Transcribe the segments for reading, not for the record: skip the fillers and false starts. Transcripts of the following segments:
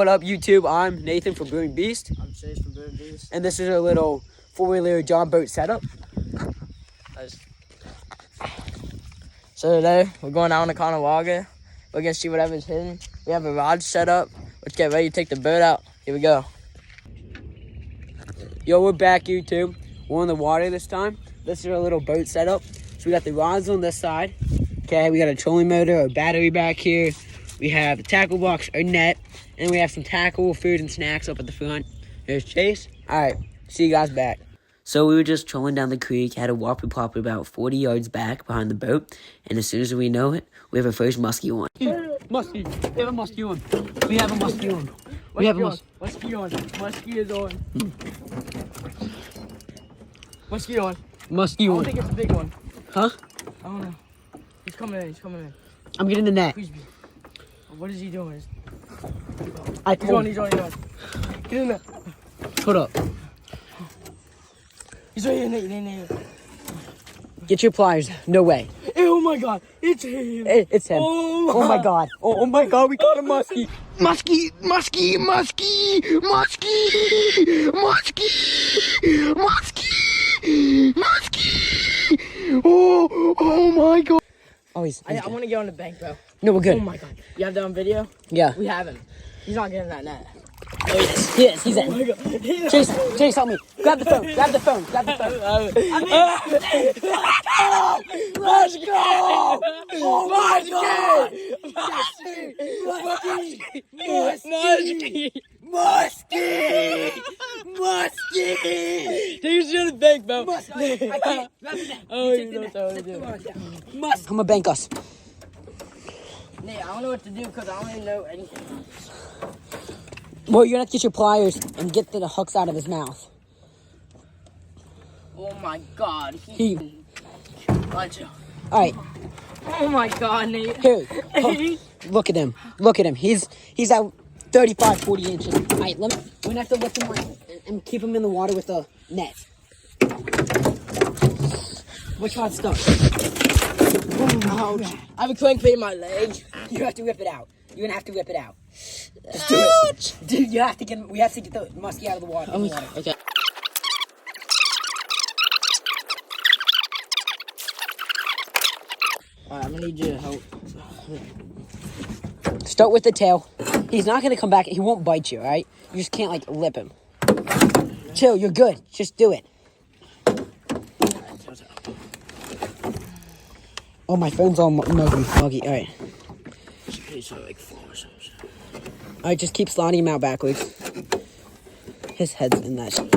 What up, YouTube? I'm Nathan from Booming Beast. I'm Chase from Booming Beast. And this is our little four-wheeler John boat setup. So today, we're going out on the Conewago. We're going to see whatever's hidden. We have a rod set up. Let's get ready to take the boat out. Here we go. Yo, we're back, YouTube. We're in the water this time. This is our little boat setup. So we got the rods on this side. Okay, we got a trolling motor, a battery back here. We have the tackle box, our net, and we have some tackle, food, and snacks up at the front. Here's Chase. All right, see you guys back. So we were just trolling down the creek, had a whopper plopper about 40 yards back behind the boat, and as soon as we know it, we have our first musky on. Musky, we have a musky on. We have a musky on. We have a musky on. Musky is on. Musky on. Musky I on. don't think it's a big one. Huh? I don't know. He's coming in. He's coming in. I'm getting the net. Please be. What is he doing? He's on. Get in there. Hold up. He's right here, Nate. Get your pliers. No way. Oh my God. It's him. It's him. Oh my God. Oh my God. We caught a musky. Musky. Oh my God. Oh, he's I want to get on the bank, bro. No, we're good. Oh my God. You have that on video? Yeah. We have him. He's not getting that net. Oh, yes. He's in. Oh my God. Chase, help me. Grab the phone. Let's go. Oh my God. Musky. Take us to the bank, bro. I can't. Grab the net. Oh, you don't know what to do. I'm gonna bank us. Nate, I don't know what to do because I don't even know anything. Well, you're gonna have to get your pliers and get the hooks out of his mouth. Oh my God. Alright, Oh my God, Nate. here. Look at him. He's out 35, 40 inches. Alright, we're gonna have to lift him and keep him in the water with a net. Which one's stuck? Ouch. I have a crankbait in my leg. You have to whip it out. You're gonna have to whip it out. Just do it. Dude, we have to get the musky out of the water. Okay. Alright, I'm gonna need you to help. Start with the tail. He's not gonna come back. He won't bite you, alright? You just can't, like, lip him. Chill, you're good. Just do it. Oh, my phone's all muggy. Alright. Alright, just keep sliding him out backwards. His head's in that shit.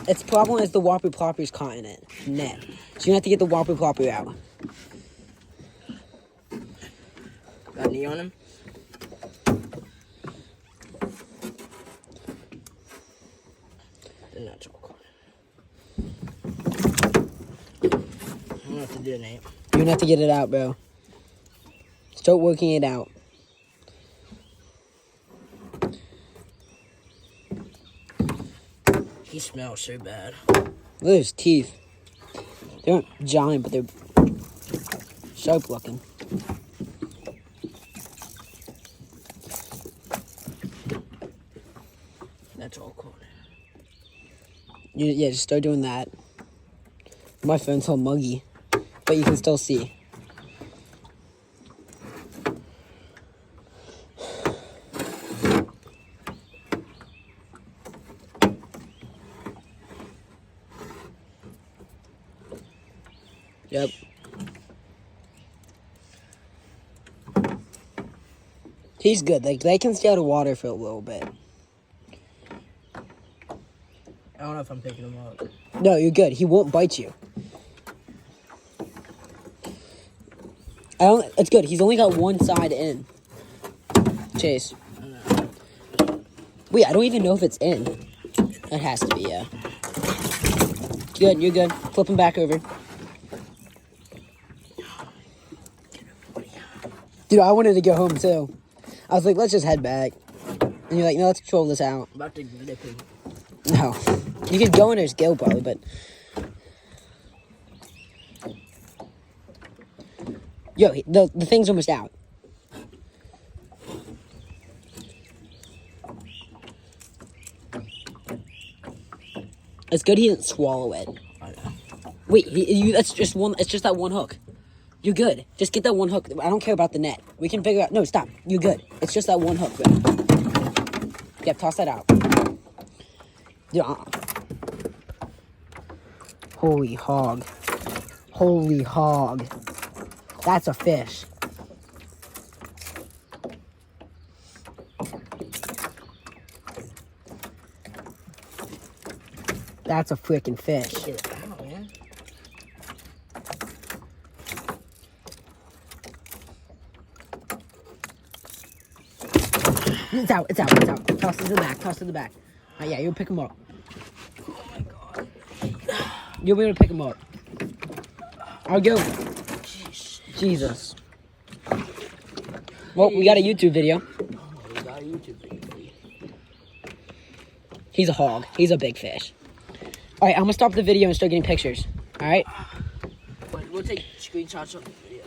Its problem is the whopper plopper's caught in it. Net. So you have to get the whopper plopper out. Got a knee on him? The nut's all caught. I'm gonna have to do it, Nate. You're gonna have to get it out, bro. Start working it out. He smells so bad. Look at his teeth. They aren't giant, but they're sharp looking. That's all caught. Yeah, just start doing that. My phone's all muggy, but you can still see. Yep. He's good. Like, they can stay out of water for a little bit. I don't know if I'm picking him up. No, you're good. He won't bite you. It's good. He's only got one side in. Chase. Wait, I don't even know if it's in. That has to be, yeah. Good, you're good. Flip him back over. Dude, I wanted to go home too. I was like, let's just head back. And you're like, no, let's control this out. I'm about to lip him. No. You could go in his gill probably, but... Yo, the thing's almost out. It's good he didn't swallow it. Wait, that's just one. It's just that one hook. You're good. Just get that one hook. I don't care about the net. We can figure out. No, stop. You're good. It's just that one hook. Right? Yep, toss that out. Yeah. Holy hog. Holy hog. That's a fish. That's a freaking fish. Get it out, man. It's out. It's out. It's out. Toss it to the back. Toss it to the back. Yeah, you'll pick him up. Oh my god. You'll be able to pick him up. I'll go. Jesus. Well, we got a YouTube video. We got a YouTube video. He's a hog. He's a big fish. All right, I'm gonna stop the video and start getting pictures. All right. Wait, we'll take screenshots of the video.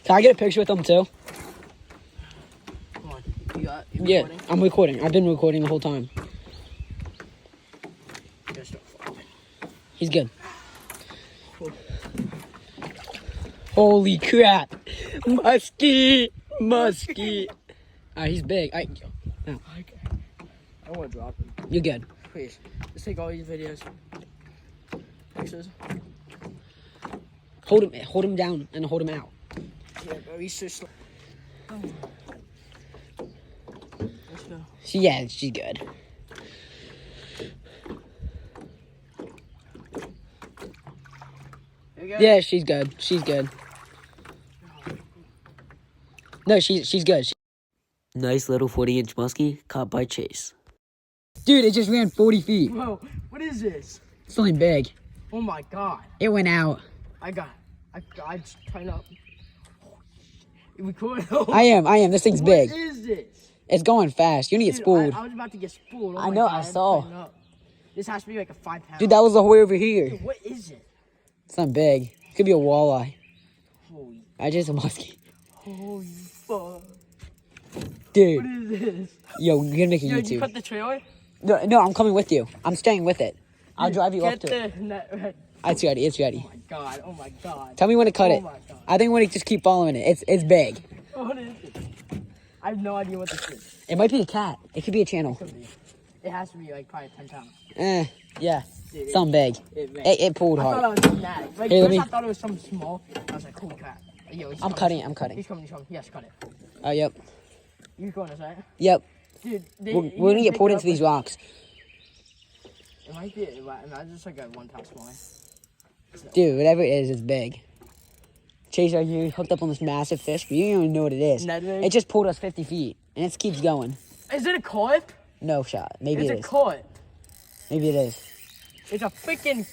Can I get a picture with them too? Come on. You Yeah, recording? I'm recording. I've been recording the whole time. Just start following. He's good. Holy crap. Musky. Musky. All right, he's big. All right. No, I want to drop him. you're good. Please. Let's take all these videos. Pictures. Hold him down and hold him out. Yeah, bro, he's so slow. Oh. Let's go. Yeah, she's good. There you go. Yeah, she's good. She's good. No, she's good. Nice little 40-inch muskie caught by Chase. Dude, it just ran 40 feet. Whoa, what is this? Something big. Oh my god. It went out. I just turned up. Record. I am. This thing's big. What is this? It's going fast. You're gonna get Dude, spooled. I was about to get spooled. Oh I my know, God, I had to saw. tighten up. This has to be like a 5 pound. Dude, that was the way over here. Dude, what is it? Something big. Could be a walleye. Holy, I just a muskie. holy fuck. Dude, What is this? yo, you're gonna make a Yo, you YouTube. put the trailer? No, I'm coming with you. I'm staying with it. I'll drive you up to it. Get the net right. It's ready. It's ready. Oh my god, oh my god. Tell me when to cut Oh it. my god. I think when to just keep following it. It's big. What is it? I have no idea what this is. It might be a cat. It could be a channel. Could be. It has to be like probably 10 pounds. Yeah. Dude, Something big. it Pulled I hard. thought I was mad. Like, Hey, let first me- I thought it was something small. I was like, holy crap. Yo, he's I'm coming. cutting. He's coming. Yes, cut it. Oh, yep. You going to say? Yep. Dude, We're gonna get pulled into these rocks. It might be, imagine just like a 1 pound small. Dude, whatever it is, it's big. Chase right here hooked up on this massive fish, but you don't even know what it is. Ned rig? It just pulled us 50 feet, and it keeps going. Is it a carp? No shot. Maybe It's it a is. carp. Maybe it is. It's a freaking.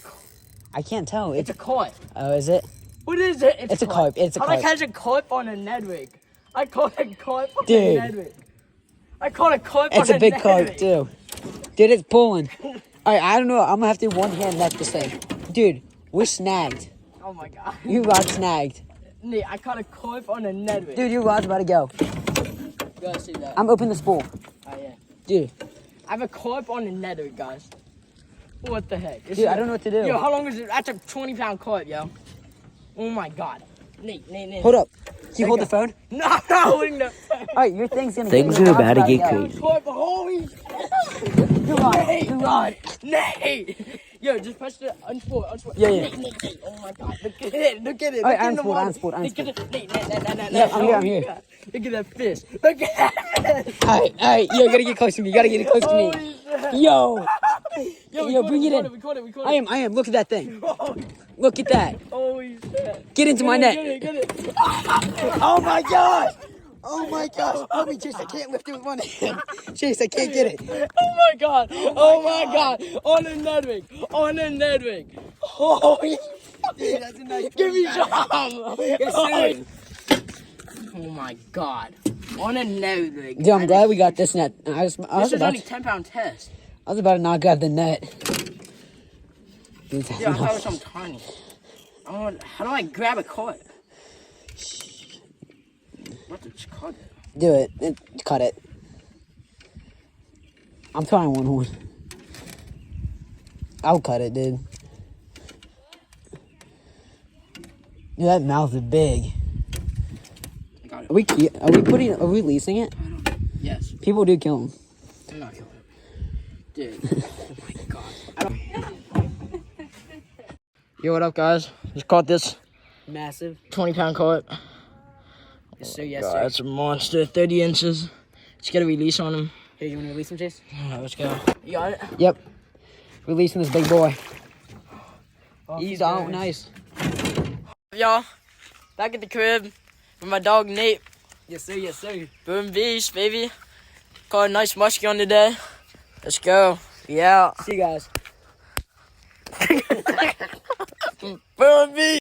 I can't tell. It's a carp. Oh, is it? What is it? It's a carp. It's a How carp. I catch a carp on a Ned rig? I caught a carp on Dude. a Ned rig. I caught a carp It's on a big Ned carp rig. too. Dude, it's pulling. Alright, I don't know. I'm gonna have to one hand net this thing. Dude, we're snagged. Oh my god. Your rod's snagged. Nate, I caught a carp on a Ned rig. Dude, your rod's about to go. You gotta see that. I'm opening the spool. Oh yeah. Dude, I have a carp on a Ned rig, guys. What the heck? dude, I don't know what to do. Yo, how long is it? That's a 20-pound carp, yo. Oh my god. Nate. Hold up. Can you hold the phone? No, I'm not holding the phone. Alright, your thing's gonna Things your are rod's about to get go. crazy. Carp, holy. Nate. Yo, just press the unspool. Yeah, yeah. Nate. Oh my god. Look at it. Look at it. Alright, Look in the water. unspooled. Look at it. Nate. Yeah, I'm here. God. Look at that fish. Look at that fish. Alright, yo, you gotta get close to me. You gotta get close to me. Holy shit. Yo, Yo, bring it in. Record it. I am. Look at that thing. Look at that. Holy shit. Get into my net. Get it. Oh my gosh! Oh my gosh! Help me, Chase! I can't lift it with one hand. Chase, I can't get it. Oh my god. On a Ned rig. Holy. Dude, that's a nice Give me one. some. Yes, sir. Oh my god. On a Ned rig. Dude, I'm glad we got this net. I was This is about only to, 10-pound test. I was about to not grab the net. Dude, that's Yeah, I thought it enough. was something tiny. How do I grab a carp? What the cut it? Do it. Cut it. I'm trying one horn. I'll cut it, dude. Dude, that mouth is big. Got it. Are we leasing it? Yes. People do kill them. I'm not killing him. Dude. Oh my god. Yo, what up, guys? Just caught this Massive. 20-pound carp. Yes, sir. Yes, God, sir. that's a monster. 30 inches. Just get a release on him. Here, you want to release him, Chase? Alright, let's go. You got it? Yep. Releasing this big boy. He's Oh, nice. Y'all, back at the crib with my dog Nate. Yes, sir. Yes, sir. Boom beast, baby. Caught a nice musky on today. Let's go. Yeah. See you guys. Boom beast.